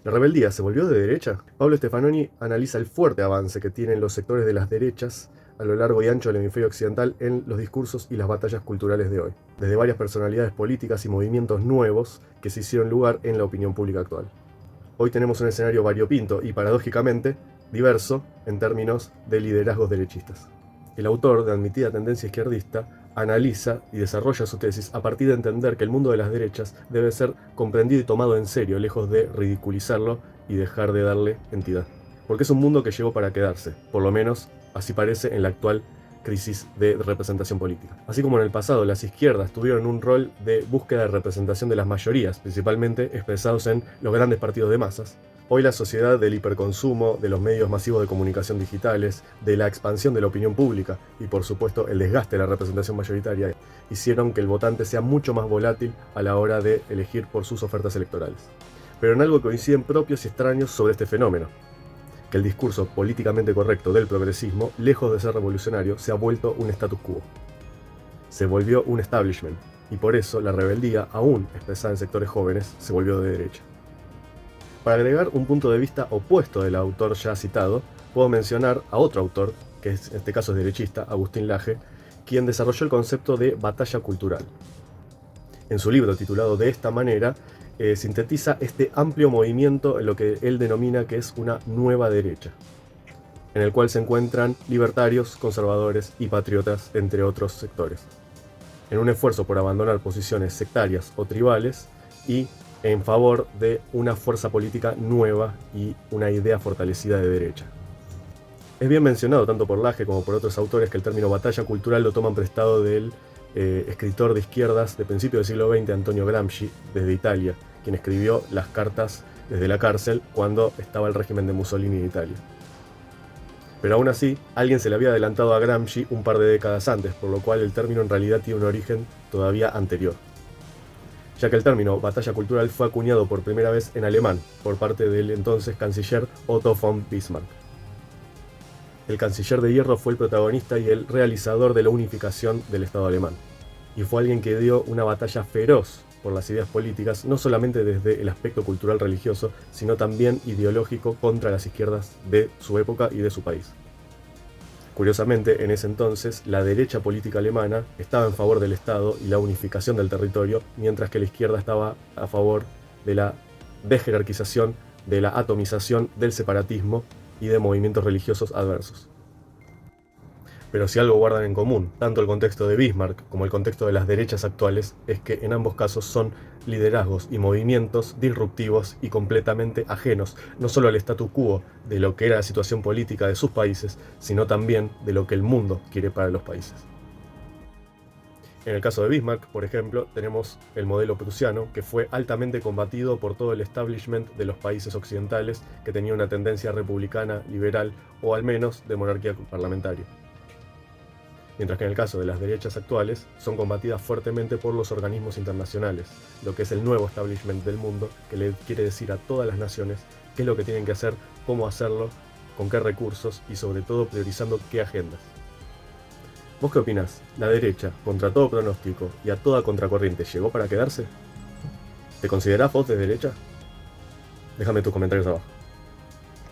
¿La rebeldía se volvió de derecha? Pablo Stefanoni analiza el fuerte avance que tienen los sectores de las derechas a lo largo y ancho del hemisferio occidental en los discursos y las batallas culturales de hoy, desde varias personalidades políticas y movimientos nuevos que se hicieron lugar en la opinión pública actual. Hoy tenemos un escenario variopinto y, paradójicamente, diverso en términos de liderazgos derechistas. El autor, de admitida tendencia izquierdista, analiza y desarrolla su tesis a partir de entender que el mundo de las derechas debe ser comprendido y tomado en serio, lejos de ridiculizarlo y dejar de darle entidad. Porque es un mundo que llegó para quedarse, por lo menos así parece en la actual crisis de representación política. Así como en el pasado las izquierdas tuvieron un rol de búsqueda de representación de las mayorías, principalmente expresados en los grandes partidos de masas, hoy la sociedad del hiperconsumo, de los medios masivos de comunicación digitales, de la expansión de la opinión pública y por supuesto el desgaste de la representación mayoritaria hicieron que el votante sea mucho más volátil a la hora de elegir por sus ofertas electorales. Pero en algo coinciden propios y extraños sobre este fenómeno, que el discurso políticamente correcto del progresismo, lejos de ser revolucionario, se ha vuelto un status quo. Se volvió un establishment, y por eso la rebeldía, aún expresada en sectores jóvenes, se volvió de derecha. Para agregar un punto de vista opuesto del autor ya citado, puedo mencionar a otro autor, que en este caso es derechista, Agustín Laje, quien desarrolló el concepto de batalla cultural. En su libro titulado De esta manera, sintetiza este amplio movimiento en lo que él denomina que es una nueva derecha, en el cual se encuentran libertarios, conservadores y patriotas, entre otros sectores, en un esfuerzo por abandonar posiciones sectarias o tribales y en favor de una fuerza política nueva y una idea fortalecida de derecha. Es bien mencionado tanto por Laje como por otros autores que el término batalla cultural lo toman prestado del escritor de izquierdas de principios del siglo XX, Antonio Gramsci, desde Italia, quien escribió las cartas desde la cárcel cuando estaba el régimen de Mussolini en Italia. Pero aún así, alguien se le había adelantado a Gramsci un par de décadas antes, por lo cual el término en realidad tiene un origen todavía anterior, ya que el término batalla cultural fue acuñado por primera vez en alemán por parte del entonces canciller Otto von Bismarck. El canciller de hierro fue el protagonista y el realizador de la unificación del Estado alemán, y fue alguien que dio una batalla feroz por las ideas políticas, no solamente desde el aspecto cultural religioso, sino también ideológico contra las izquierdas de su época y de su país. Curiosamente, en ese entonces, la derecha política alemana estaba en favor del Estado y la unificación del territorio, mientras que la izquierda estaba a favor de la desjerarquización, de la atomización, del separatismo y de movimientos religiosos adversos. Pero si algo guardan en común, tanto el contexto de Bismarck como el contexto de las derechas actuales, es que en ambos casos son liderazgos y movimientos disruptivos y completamente ajenos, no solo al statu quo de lo que era la situación política de sus países, sino también de lo que el mundo quiere para los países. En el caso de Bismarck, por ejemplo, tenemos el modelo prusiano, que fue altamente combatido por todo el establishment de los países occidentales, que tenía una tendencia republicana, liberal o al menos de monarquía parlamentaria. Mientras que en el caso de las derechas actuales son combatidas fuertemente por los organismos internacionales, lo que es el nuevo establishment del mundo que le quiere decir a todas las naciones qué es lo que tienen que hacer, cómo hacerlo, con qué recursos y sobre todo priorizando qué agendas. ¿Vos qué opinás? ¿La derecha, contra todo pronóstico y a toda contracorriente, llegó para quedarse? ¿Te considerás vos de derecha? Déjame tus comentarios abajo.